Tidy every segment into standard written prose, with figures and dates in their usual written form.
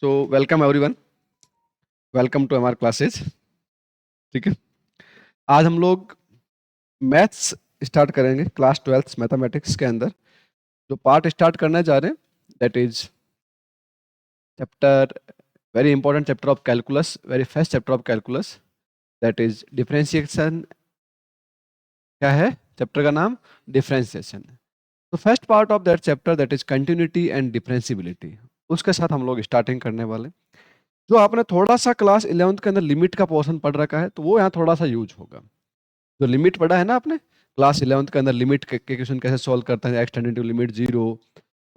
तो welcome everyone, welcome to हमारे classes. ठीक है, आज हम लोग मैथ्स स्टार्ट करेंगे। क्लास 12 मैथमेटिक्स के अंदर जो पार्ट स्टार्ट करने जा रहे हैं that is chapter, very important chapter of calculus, very first chapter of calculus, that is differentiation. क्या है चैप्टर का नाम? डिफरेंशिएशन। तो first part of that chapter that is continuity and differentiability, उसके साथ हम लोग स्टार्टिंग करने वाले। जो आपने थोड़ा सा क्लास 11th के अंदर लिमिट का पोर्शन पढ़ रखा है तो वो यहाँ थोड़ा सा यूज होगा। जो लिमिट पढ़ा है ना आपने क्लास 11th के अंदर, लिमिट के क्वेश्चन कैसे सॉल्व करते हैं, एक्स टेंडिंग टू लिमिट 0,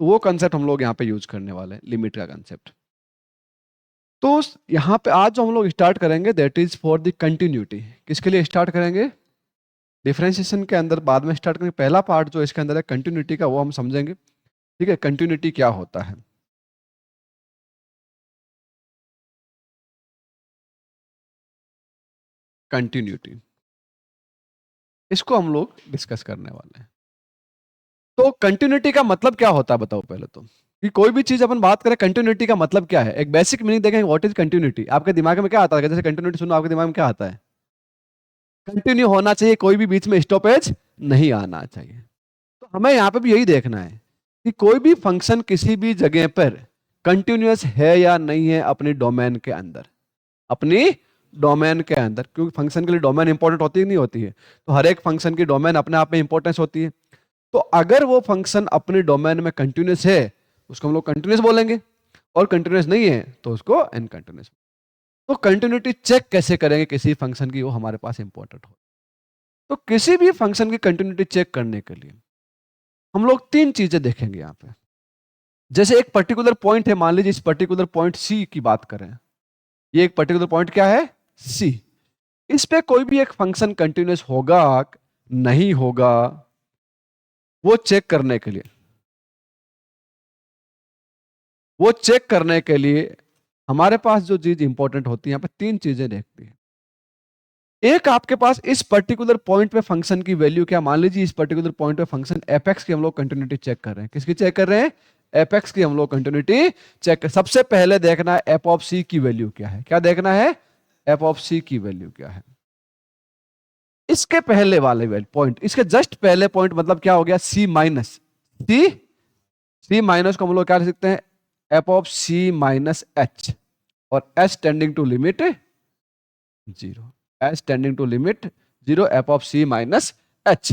तो वो कंसेप्ट हम लोग यहाँ पे यूज करने वाले हैं, लिमिट का कंसेप्ट। तो यहाँ पे आज जो हम लोग स्टार्ट करेंगे that is for the continuity. किसके लिए स्टार्ट करेंगे? डिफरेंशिएशन के अंदर बाद में स्टार्ट करेंगे। पहला पार्ट जो इसके अंदर है कंटिन्यूटी का, वो हम समझेंगे। ठीक है, कंटिन्यूटी क्या होता है। कंटिन्यूटी, इसको हम लोग डिस्कस करने वाले हैं। तो कंटिन्यूटी का मतलब क्या होता है बताओ पहले तो, कि कोई भी चीज अपन बात करें कंटिन्यूटी का मतलब क्या है। एक बेसिक मीनिंग देखेंगे, व्हाट इज कंटिन्यूटी। आपके दिमाग में क्या आता है? जैसे कंटिन्यूटी सुनो, आपके दिमाग में क्या आता है? कंटिन्यू होना चाहिए, कोई भी बीच में स्टॉपेज नहीं आना चाहिए। तो हमें यहाँ पे भी यही देखना है कि कोई भी फंक्शन किसी भी जगह पर कंटिन्यूअस है या नहीं है अपनी डोमेन के अंदर, अपनी डोमेन के अंदर। क्योंकि फंक्शन के लिए डोमेन इंपॉर्टेंट होती है नहीं होती है, तो हर एक फंक्शन की डोमेन अपने आप में इंपॉर्टेंस होती है। तो अगर वो फंक्शन अपने डोमेन में कंटिन्यूअस है उसको हम लोग कंटिन्यूअस बोलेंगे, और कंटिन्यूअस नहीं है तो उसको इनकंटिन्यूअस। तो कंटिन्यूटी चेक कैसे करेंगे किसी फंक्शन की, वो हमारे पास इंपॉर्टेंट हो। तो किसी भी फंक्शन की कंटिन्यूटी चेक करने के लिए हम लोग तीन चीजें देखेंगे यहाँ पे। जैसे एक पर्टिकुलर पॉइंट है, मान लीजिए इस पर्टिकुलर पॉइंट सी की बात करें, ये एक पर्टिकुलर पॉइंट क्या है? सी। इस पे कोई भी एक फंक्शन कंटिन्यूअस होगा नहीं होगा, वो चेक करने के लिए, हमारे पास जो चीज इंपॉर्टेंट होती है, यहाँ पे तीन चीजें देखती है। एक, आपके पास इस पर्टिकुलर पॉइंट पे फंक्शन की वैल्यू क्या। मान लीजिए इस पर्टिकुलर पॉइंट पे फंक्शन एफ एक्स की हम लोग कंटिन्यूटी चेक कर रहे हैं। किसकी चेक कर रहे हैं? एफ एक्स की हम लोग कंटिन्यूटी चेक कर। सबसे पहले देखना है एफ ऑफ सी की वैल्यू क्या है। क्या देखना है? एफ ऑफ सी की वैल्यू क्या है। इसके पहले वाले पॉइंट, इसके जस्ट पहले पॉइंट मतलब क्या हो गया? सी माइनस। सी माइनस को हम लोग क्या लिख सकते हैं? F of C minus H, और H tending to limit 0, H tending to limit 0, F of C minus H.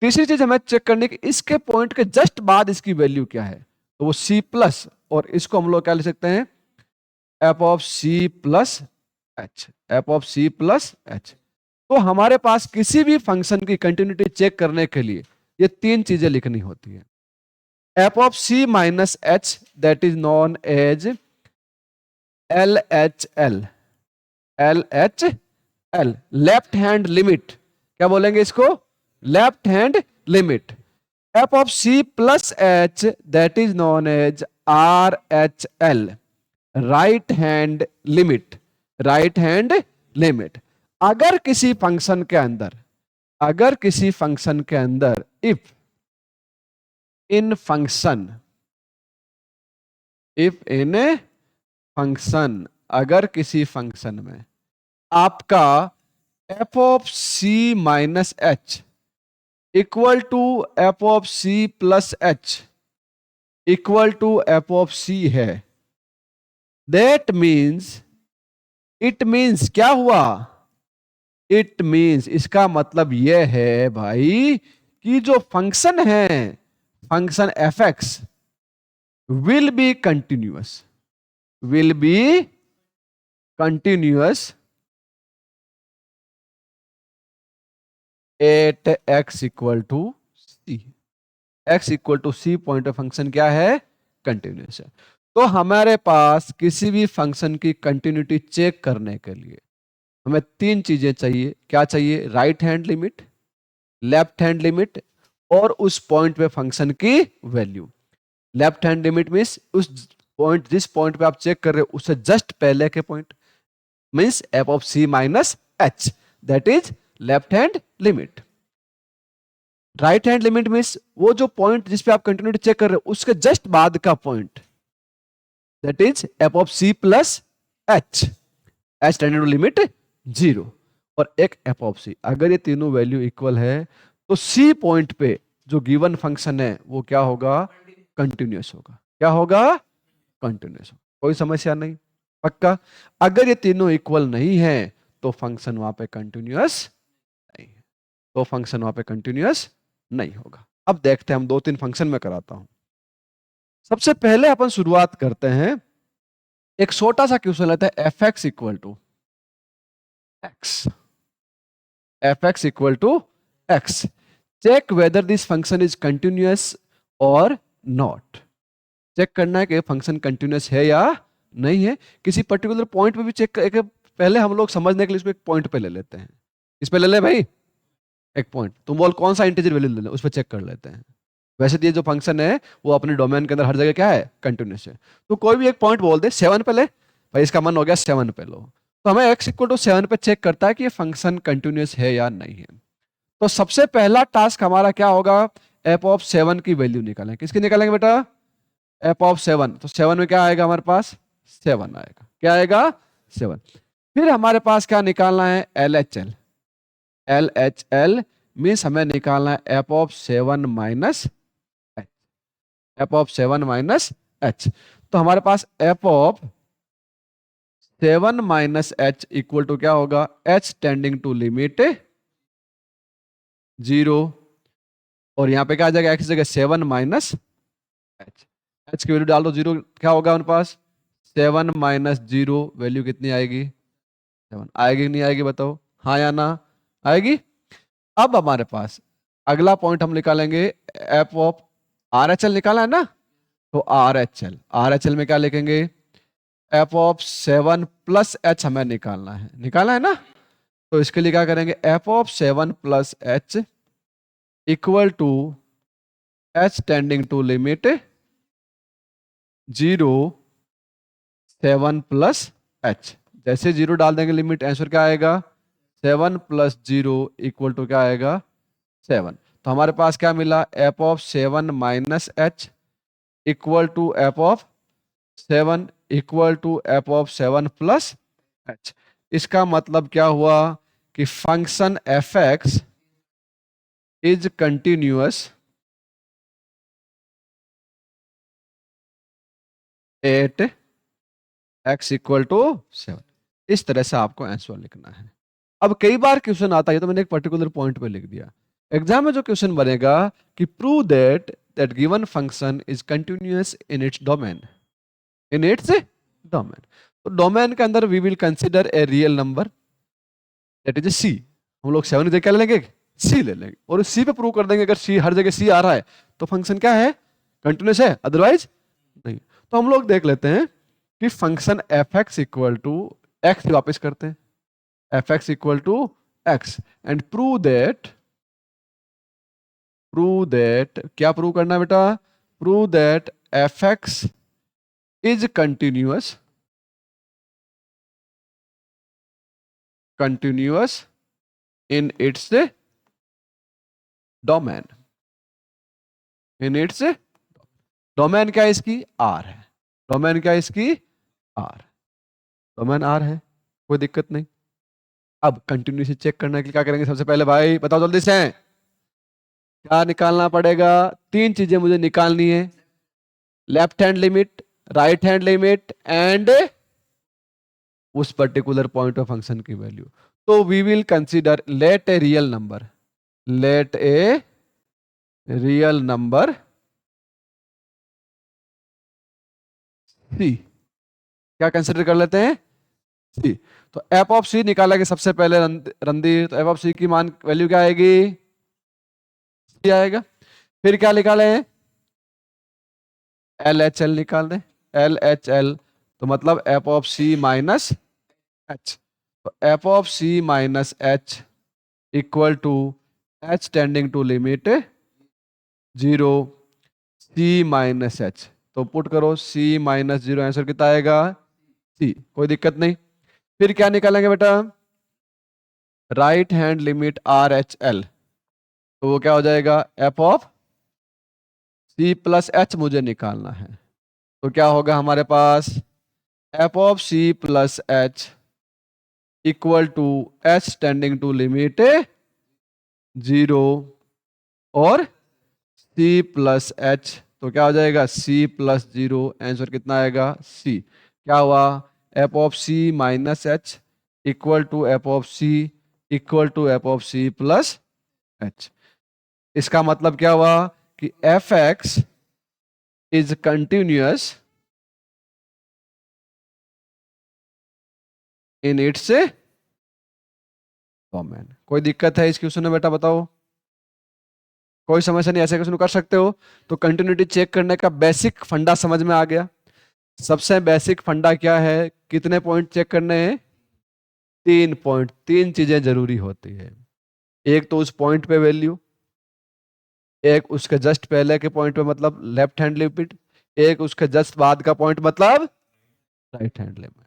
तीसरी चीज हमें चेक करने की, इसके पॉइंट के जस्ट बाद इसकी वैल्यू क्या है, तो वो सी प्लस, और इसको हम लोग क्या लिख सकते हैं? F of C plus h, F of C plus H. तो हमारे पास किसी भी फंक्शन की कंटिन्यूटी चेक करने के लिए ये तीन चीजें लिखनी होती है। F of C minus h that is known as L H L, L H L, left hand limit. क्या बोलेंगे इसको? Left hand limit. F of C plus h that is known as R H L, right hand limit, right hand limit. अगर किसी function के अंदर, if in function, अगर किसी function में आपका F of C minus H equal to F of C plus H equal to F of C है, that means, it means क्या हुआ? इट मीन्स, इसका मतलब यह है भाई कि जो फंक्शन है, function f x will be continuous, will be continuous at x equal to c. X equal to c point of function क्या है? कंटिन्यूअस है। तो हमारे पास किसी भी फंक्शन की कंटिन्यूटी चेक करने के लिए हमें तीन चीजें चाहिए। क्या चाहिए? Right hand limit, left hand limit, और उस पॉइंट पे फंक्शन की value. Left hand limit means उस पॉइंट, जिस पॉइंट पे आप चेक कर रहे हो उससे जस्ट पहले के point, means f of C minus h, that is left hand limit. Right hand limit means वो जो पॉइंट जिस पे आप कंटिन्यूटी चेक कर रहे हो उसके जस्ट बाद का point, that is f of C plus h, h tending to limit 0 और एक एफ ऑफ सी। अगर ये तीनों वैल्यू इक्वल है तो सी पॉइंट पे जो गिवन फंक्शन है वो क्या होगा, कंटिन्यूअस होगा। क्या होगा, कंटिन्यूअस होगा। कोई समस्या नहीं, पक्का। अगर ये तीनों इक्वल नहीं है तो फंक्शन वहां पे कंटिन्यूअस नहीं है, तो फंक्शन वहां पे कंटिन्यूअस नहीं होगा। अब देखते हैं, हम 2-3 फंक्शन में कराता हूं। सबसे पहले अपन शुरुआत करते हैं, एक छोटा सा क्वेश्चन लेते हैं, f x equal to x, f x equal to x, check whether this function is continuous और नॉट। चेक करना है कि फंक्शन कंटिन्यूअस है या नहीं है। किसी पर्टिकुलर पॉइंट पे भी चेक कर, पहले हम लोग समझने के लिए इसको एक पॉइंट पे ले लेते हैं। इस पे ले ले भाई, एक पॉइंट, तुम बोल कौन सा इंटीजर वैल्यू ले ले, उस पर चेक कर लेते हैं। वैसे तो ये जो फंक्शन है वो अपने डोमेन के अंदर हर जगह क्या है, कंटिन्यूअस है। तो कोई भी एक पॉइंट बोल दे, 7 पे ले भाई, इसका मन हो गया 7 पे लो, तो हमें x इक्वल टू 7 पे चेक करता है कि ये फंक्शन कंटिन्यूअस है या नहीं है। तो सबसे पहला टास्क हमारा क्या होगा, एफ ऑफ 7 की वैल्यू निकालें। किसकी निकालेंगे बेटा, एफ ऑफ 7। तो 7 में क्या आएगा हमारे पास, 7 आएगा। क्या आएगा, 7। फिर हमारे पास क्या निकालना है, L H L. L H L means हमें निकालना है F of 7 minus H, F of 7 minus H. तो हमारे पास F of 7 minus H equal to क्या होगा, एच टेंडिंग टू लिमिट 0, और यहां पे क्या आ जाएगा, एक्स जगह 7 माइनस एच, एच की वैल्यू डाल दो 0, क्या होगा हमारे पास 7 माइनस 0, वैल्यू कितनी आएगी, 7 आएगी नहीं आएगी, बताओ हाँ या ना, आएगी। अब हमारे पास अगला पॉइंट हम निकालेंगे, F of are H L निकाला है ना, तो are H L, are H L में क्या लिखेंगे, एफ ऑफ 7 प्लस एच हमें निकालना है, निकाला है ना। तो इसके लिए क्या करेंगे, f of 7 plus H equal to H tending to limit 0 7 plus h. जैसे 0 डाल देंगे लिमिट, आंसर क्या आएगा, 7 प्लस 0 इक्वल टू क्या आएगा, 7। तो हमारे पास क्या मिला, f of 7 minus H equal to F of 7 equal to F of 7 plus H. इसका मतलब क्या हुआ कि function f x is continuous at x equal to 7। इस तरह से आपको आंसर लिखना है। अब कई बार क्वेश्चन आता है, तो मैंने एक पर्टिकुलर पॉइंट पे लिख दिया। एग्जाम में जो क्वेश्चन बनेगा कि prove that that given function is continuous in its domain, in its domain. तो डोमेन के अंदर we will consider a real number that is c. हम लोग 7 की जगह क्या ले लेंगे, सी ले लेंगे, और सी पे प्रूव कर देंगे अगर सी हर जगह सी आ रहा है तो फंक्शन क्या है, कंटिन्यूअस है, अदरवाइज नहीं। तो हम लोग देख लेते हैं कि function f x equal to x, वापिस करते हैं, f x equal to x and prove that क्या प्रूव करना है बेटा, prove that f x is continuous in its domain, in its domain क्या है इसकी, आर है। डोमेन क्या है इसकी, आर, डोमेन आर है, कोई दिक्कत नहीं। अब कंटिन्यूअसली चेक करने के लिए क्या करेंगे, सबसे पहले भाई बताओ जल्दी से, क्या निकालना पड़ेगा, 3 चीजें मुझे निकालनी है, left hand limit, right hand limit and उस पर्टिकुलर पॉइंट ऑफ फंक्शन की वैल्यू। तो we will consider let a real number, let a real number c, क्या कंसीडर कर लेते हैं, सी। तो एफ ऑफ सी निकालेंगे सबसे पहले रणधीर, तो एफ ऑफ सी की मान वैल्यू क्या आएगी, सी आएगा। फिर क्या निकाले, एल एच एल निकाल दें, एल एच एल, तो मतलब F of C minus H. तो F of C minus H equal to H tending to limit 0 C minus H. तो पुट करो सी माइनस 0, आंसर कितना आएगा, सी, कोई दिक्कत नहीं। फिर क्या निकालेंगे बेटा, right hand limit R H L, तो वो क्या हो जाएगा, F of C plus H मुझे निकालना है, तो क्या होगा हमारे पास F of C plus H equal to H tending to limit 0 और सी प्लस एच, तो क्या हो जाएगा सी प्लस 0, आंसर कितना आएगा सी। क्या हुआ F of C minus H equal to F of C equal to F of C plus H. इसका मतलब क्या हुआ कि F x is continuous in its domain. कोई दिक्कत है इस क्वेश्चन में बेटा बताओ? कोई समस्या नहीं, ऐसे क्वेश्चन कर सकते हो। तो कंटिन्यूटी चेक करने का बेसिक फंडा समझ में आ गया। सबसे बेसिक फंडा क्या है, कितने पॉइंट चेक करने हैं? 3 पॉइंट। 3 चीजें जरूरी होती है। एक तो उस पॉइंट पे वैल्यू, एक उसके जस्ट पहले के पॉइंट पे मतलब लेफ्ट हैंड लिमिट, एक उसके जस्ट बाद का पॉइंट मतलब राइट हैंड लिमिट।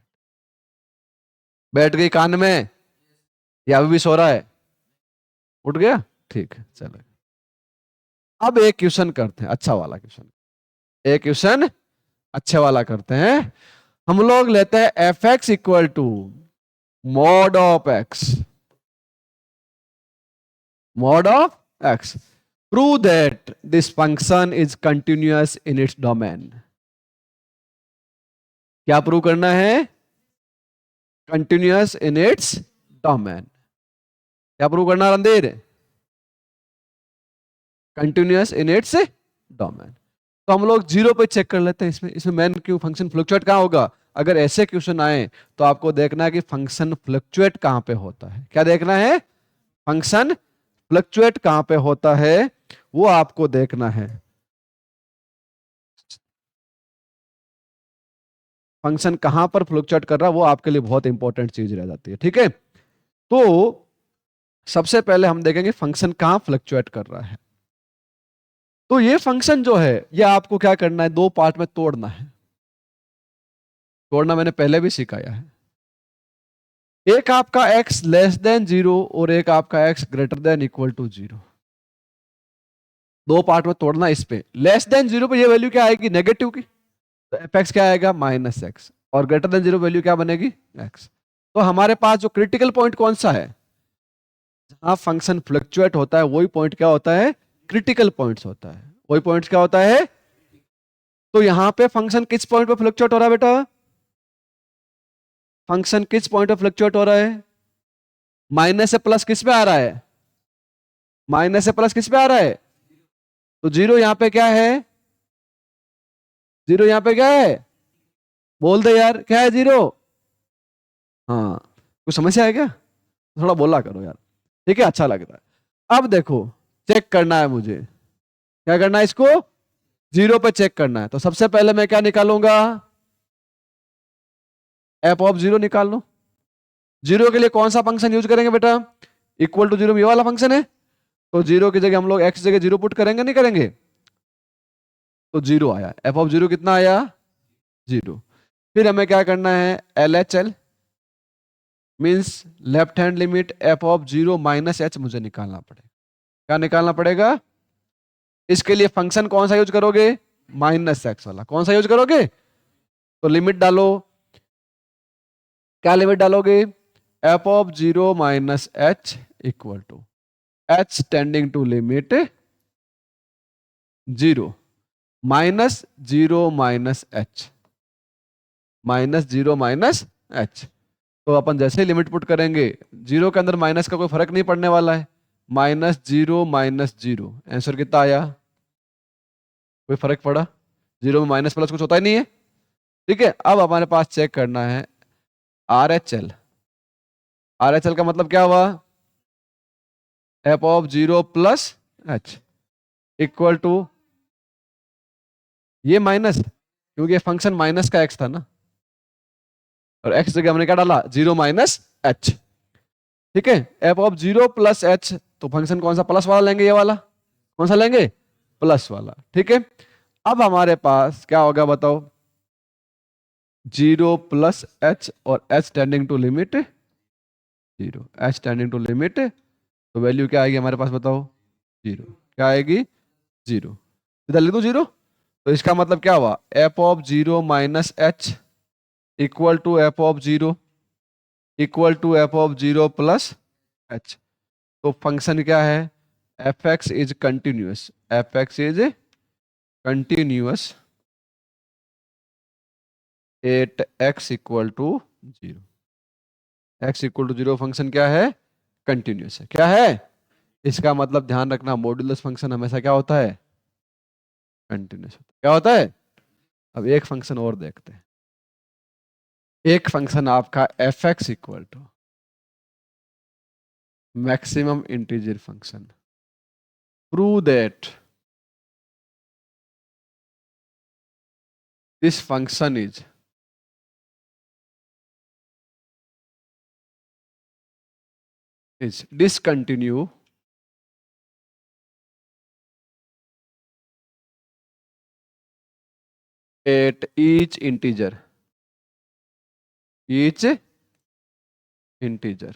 बैठ गई कान में या अभी भी सो रहा है? उठ गया? ठीक है चलो। अब एक क्वेश्चन करते हैं, अच्छा वाला क्वेश्चन। एक क्वेश्चन अच्छे वाला करते हैं। हम लोग लेते हैं f x equal to mod of x, mod of x. Prove that this function is continuous in its domain. क्या प्रूव करना है? Continuous in its domain. क्या प्रूव करना Randhir? Continuous in its domain. तो हम लोग 0 पे चेक कर लेते हैं। इसमें मेन क्यों फंक्शन फ्लक्चुएट कहां होगा? अगर ऐसे क्वेश्चन आए तो आपको देखना है कि फंक्शन फ्लक्चुएट कहां पे होता है। क्या देखना है? फंक्शन फ्लक्चुएट कहां पे होता है वो आपको देखना है। फंक्शन कहां पर फ्लक्चुएट कर रहा है वो आपके लिए बहुत इंपॉर्टेंट चीज रह जाती है। ठीक है, तो सबसे पहले हम देखेंगे फंक्शन कहां फ्लक्चुएट कर रहा है। तो ये फंक्शन जो है ये आपको क्या करना है, 2 पार्ट में तोड़ना है। तोड़ना मैंने पहले भी सिखाया है। एक आपका x लेस देन 0 और एक आपका x greater than equal to 0। 2 part में तोड़ना। इस पे लेस देन 0 पे ये वैल्यू क्या आएगी? नेगेटिव की। तो एफ एक्स क्या आएगा? Minus x. और ग्रेटर देन 0 वैल्यू क्या बनेगी? एक्स। तो हमारे पास जो क्रिटिकल पॉइंट कौन सा है? जहां फंक्शन फ्लक्चुएट होता है वही पॉइंट क्या होता है? क्रिटिकल पॉइंट्स होता है। वही पॉइंट क्या होता है? तो यहां पे फंक्शन किस पॉइंट पे फ्लक्चुएट हो रहा है बेटा? फंक्शन किस पॉइंट पे फ्लक्चुएट हो रहा है? माइनस से प्लस किस पे आ रहा है? माइनस से प्लस किस पे आ रहा है? तो 0 यहां पे क्या है? 0 यहां पे क्या है? बोल दे यार, क्या है 0? हाँ, कुछ समस्या है क्या? थोड़ा बोला करो यार। ठीक है, अच्छा लगता है। अब देखो, चेक करना है मुझे। क्या करना है इसको? 0 पे चेक करना है। तो सबसे पहले मैं क्या निकालूंगा? एफ ऑफ 0 निकाल लो। 0 के लिए कौन सा फंक्शन यूज करेंगे बेटा? इक्वल टू 0 ये वाला फंक्शन है। तो 0 की जगह हम लोग x जगह 0 पुट करेंगे, नहीं करेंगे? तो 0 आया। एफ ऑफ 0 कितना आया? 0। फिर हमें क्या करना है? LHL means left hand limit f of 0 minus h मुझे निकालना पड़ेगा। क्या निकालना पड़ेगा? इसके लिए फंक्शन कौन सा यूज करोगे? माइनस एक्स वाला। कौन सा यूज करोगे? तो लिमिट डालो। क्या लिमिट डालोगे? F of 0 minus H equal to H tending to limit 0 minus 0 minus h, minus 0 minus H. तो अपन जैसे ही लिमिट पुट करेंगे 0 के अंदर माइनस का कोई फर्क नहीं पड़ने वाला है। माइनस 0 माइनस 0, आंसर कितना आया? कोई फर्क पड़ा? 0 में माइनस प्लस कुछ होता ही नहीं है। ठीक है, अब हमारे पास चेक करना है RHL। RHL का मतलब क्या हुआ? F of 0 plus H equal to ये माइनस, क्योंकि ये फंक्शन माइनस का एक्स था ना, और एक्स जगह हमने क्या डाला? 0 माइनस एच। ठीक है, एफ ऑफ 0 प्लस एच। तो फंक्शन कौन सा? प्लस वाला लेंगे, ये वाला। कौन सा लेंगे? प्लस वाला। ठीक है, अब हमारे पास क्या होगा बताओ? 0 प्लस एच और H tending to limit 0, H tending to limit, तो वैल्यू क्या आएगी हमारे पास बताओ? 0। क्या आएगी? 0। इधर लिख दो 0। तो इसका मतलब क्या हुआ, F of 0 minus H equal to F of 0 equal to F of 0 plus H. तो फंक्शन क्या है, f x is continuous, f x is continuous at x equal to 0। X equal to 0 function क्या है, continuous है। क्या है, इसका मतलब ध्यान रखना मॉड्यूलस फंक्शन हमेशा क्या होता है, कंटिन्यूअस होता है। क्या होता है। अब एक फंक्शन और देखते हैं, एक फंक्शन आपका f x equal to maximum integer function, prove that this function is discontinue at each integer, each integer।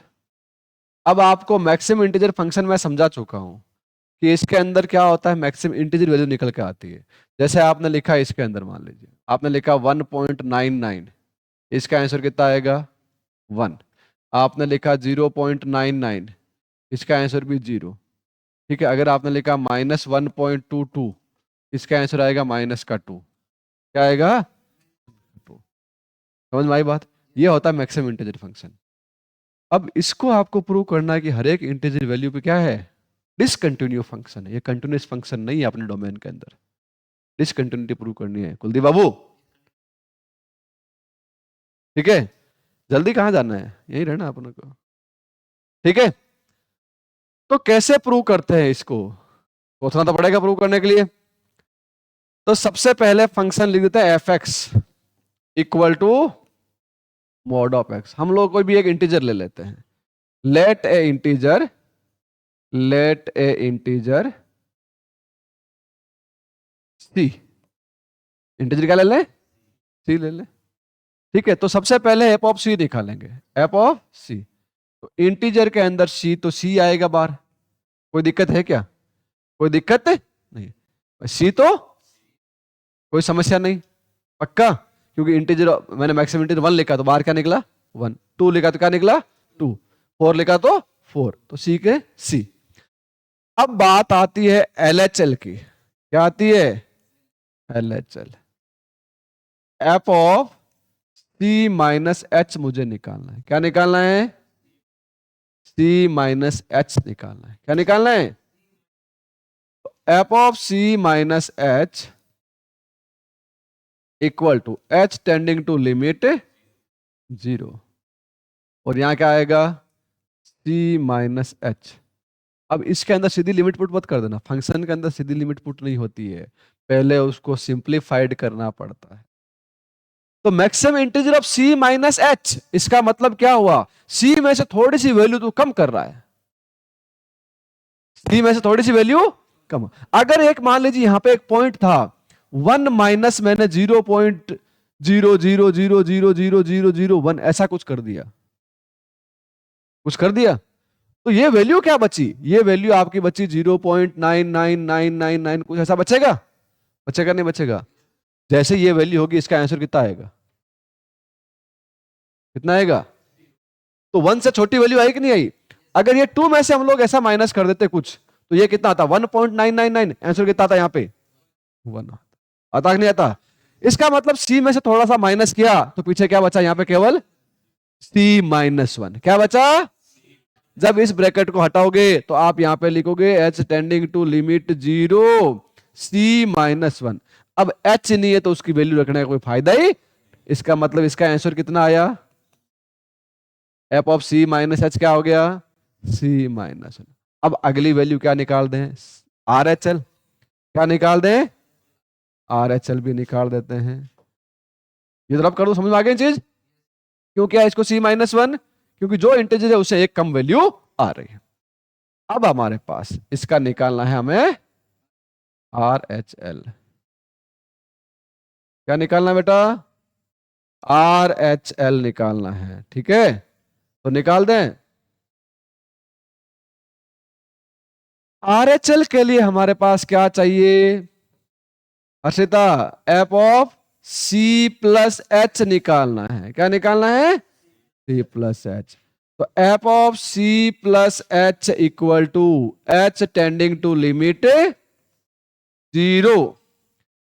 अब आपको मैक्सिमम इंटीजर फंक्शन मैं समझा चुका हूं कि इसके अंदर क्या होता है, मैक्सिमम इंटीजर वैल्यू निकल के आती है। जैसे आपने लिखा इसके अंदर, मान लीजिए आपने लिखा 1.99, इसका आंसर कितना आएगा 1। आपने लिखा 0.99, इसका आंसर भी 0। ठीक है, अगर आपने लिखा -1.22, इसका आंसर आएगा -2। क्या आएगा 2। समझ में आई बात। ये होता है मैक्सिमम इंटीजर फंक्शन। अब इसको आपको प्रूव करना है कि हर एक इंटीजर वैल्यू पे क्या है, डिसकंटिन्यू फंक्शन है। ये कंटिन्यूअस फंक्शन नहीं है अपने डोमेन के अंदर। डिसकंटिन्यूटी प्रूव करनी है कुलदीप बाबू। ठीक है, जल्दी कहाँ जाना है, यही रहना अपने को। ठीक है, तो कैसे प्रूव करते हैं इसको, सोचना तो पड़ेगा प्रूव करने के लिए। तो सबसे पहले फंक्शन लिख देते हैं f x equal to mod of x. हम लोग कोई भी एक इंटीजर ले लेते हैं, let a integer, let a integer c. Integer क्या ले लें, सी ले लें। ठीक है, तो सबसे पहले एफ ऑफ सी निकालेंगे, एफ ऑफ सी। तो इंटीजर के अंदर सी, तो सी आएगा बाहर। कोई दिक्कत है क्या, कोई दिक्कत नहीं। सी तो कोई समस्या नहीं, पक्का। क्योंकि इंटीजर मैंने मैक्सिमम इंटीजर 1 लिखा तो बाहर क्या निकला 1, 2 लिखा तो क्या निकला 2, 4 लिखा तो 4, तो सी के सी। अब बात आती है एलएचएल की। क्या आती है, LHL. F of C minus h मुझे निकालना है। क्या निकालना है, सी माइनस एच निकालना है। क्या निकालना है, F of C minus H equal to H tending to limit 0। और यहां क्या आएगा, सी माइनस एच। अब इसके अंदर सीधी लिमिट पुट मत कर देना, फंक्शन के अंदर सीधी लिमिट पुट नहीं होती है, पहले उसको सिंप्लीफाइड करना पड़ता है। तो maximum integer of C minus h, इसका मतलब क्या हुआ, सी में से थोड़ी सी वैल्यू तो कम कर रहा है, सी में से थोड़ी सी वैल्यू कम। अगर एक मान लीजिए यहां पे एक पॉइंट था 1 माइनस मैंने 0.000000001 ऐसा कुछ कर दिया, कुछ कर दिया, तो ये वैल्यू क्या बची, ये वैल्यू आपकी बची 0.99999 कुछ ऐसा बचेगा, बचेगा नहीं बचेगा। जैसे ये वैल्यू होगी इसका आंसर कितना आएगा, कितना आएगा। तो 1 से छोटी वैल्यू आई कि नहीं आई। अगर ये 2 में से हम लोग ऐसा माइनस कर देते कुछ, तो ये कितना आता 1.999, आंसर कितना आता यहाँ पे 1 आता कि नहीं आता। इसका मतलब सी में से थोड़ा सा माइनस किया तो पीछे क्या बचा, यहाँ पे केवल सी माइनस 1। क्या बचा, जब इस ब्रैकेट को हटाओगे तो आप यहां पे लिखोगे h tending to limit 0 C minus 1। अब एच नहीं है तो उसकी वैल्यू रखने का कोई फायदा ही। इसका मतलब इसका आंसर कितना आया, f of C minus h क्या हो गया, सी माइनस 1। अब अगली वैल्यू क्या निकाल दें, आर एच एल। क्या निकाल दें, आर एच एल भी निकाल देते हैं। ये तरफ कर दो, समझ में आ गई चीज। क्यों क्या इसको सी माइनस 1, क्योंकि जो इंटीजर है उसे एक कम वैल्यू आ रही है। अब हमारे पास इसका निकालना है हमें आर एच एल। क्या निकालना है बेटा, आर एच एल निकालना है। ठीक है, तो निकाल दें। आर एच एल के लिए हमारे पास क्या चाहिए, Harshita, F of C plus H निकालना है। क्या निकालना है? C plus H. तो F of C plus H equal to H tending to limit 0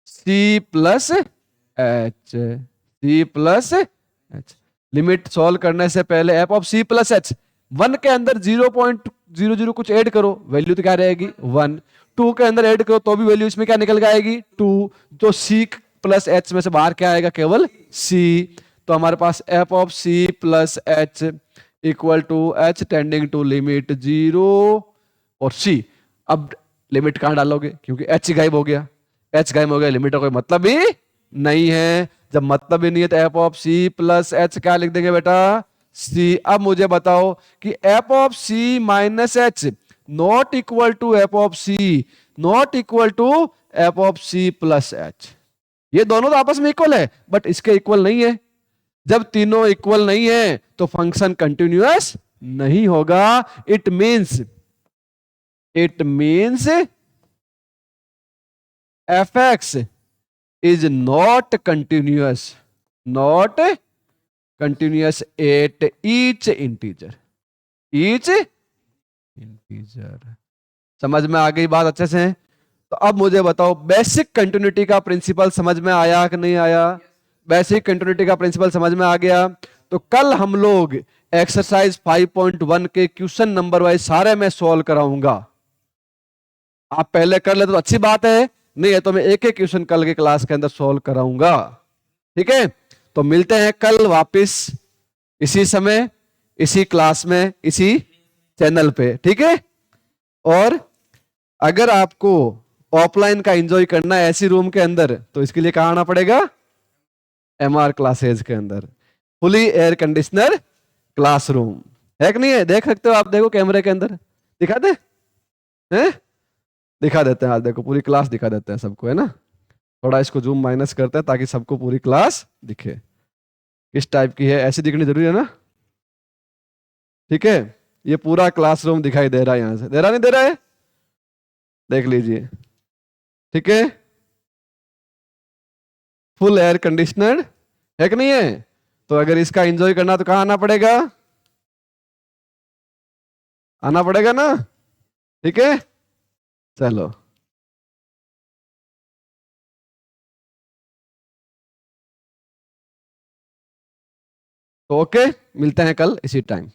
C plus H, C plus H. Limit solve करने से पहले F of C plus H, 1 के अंदर 0.00 कुछ ऐड करो, वैल्यू तो क्या रहेगी 1। 2 के अंदर ऐड करो तो भी वैल्यू इसमें क्या निकल के आएगी 2। तो सी प्लस एच में से बाहर क्या आएगा? केवल सी। तो हमारे पास F of C plus H equal to H tending to limit 0 और सी। अब लिमिट कहां डालोगे? क्योंकि एच गायब हो गया, एच गायब हो गया, लिमिट का कोई मतलब ही नहीं है। जब मतलब ही नहीं है तो F of C plus h क्या लिख देंगे बेटा? सी। अब मुझे बताओ कि f of C minus h not equal to F of c not equal to F of C plus h. ये दोनों तो आपस में इक्वल है, बट इसके इक्वल नहीं है। जब तीनों इक्वल नहीं है तो फंक्शन कंटिन्यूअस नहीं होगा। It means F x is not continuous at each integer। समझ में आ गई बात अच्छे से? तो अब मुझे बताओ, बेसिक कंटिन्यूटी का प्रिंसिपल समझ में आया कि नहीं आया? बेसिक कंटिन्यूटी का प्रिंसिपल समझ में आ गया। तो कल हम लोग एक्सरसाइज 5.1 के क्वेश्चन नंबर वाइज सारे मैं सॉल्व कराऊंगा। आप पहले कर ले तो अच्छी बात है, नहीं है तो मैं एक एक क्वेश्चन कल के क्लास के अंदर सॉल्व कराऊंगा। ठीक है? तो मिलते हैं कल वापस इसी समय, इसी क्लास में, इसी चैनल पे। ठीक है? और अगर आपको ऑफलाइन का एंजॉय करना है ऐसी रूम के अंदर, तो इसके लिए कहां आना पड़ेगा? MR क्लासेज के अंदर, फुली एयर कंडीशनर क्लासरूम है कि नहीं है? देख सकते हो आप, देखो कैमरे के अंदर दिखा दे हैं? दिखा देते हैं। आज देखो पूरी क्लास दिखा देते हैं सबको, है ना? थोड़ा इसको जूम माइनस करते हैं ताकि सबको पूरी क्लास दिखे। किस टाइप की है, ऐसी दिखनी जरूरी है ना? ठीक है? ये पूरा क्लासरूम दिखाई दे रहा है, यहां से दे रहा नहीं दे रहा है? देख लीजिए। ठीक है? फुल एयर कंडीशनर है कि नहीं है? तो अगर इसका एंजॉय करना तो कहां आना पड़ेगा? आना पड़ेगा ना? ठीक है, चलो। तो ओके, मिलते हैं कल इसी टाइम।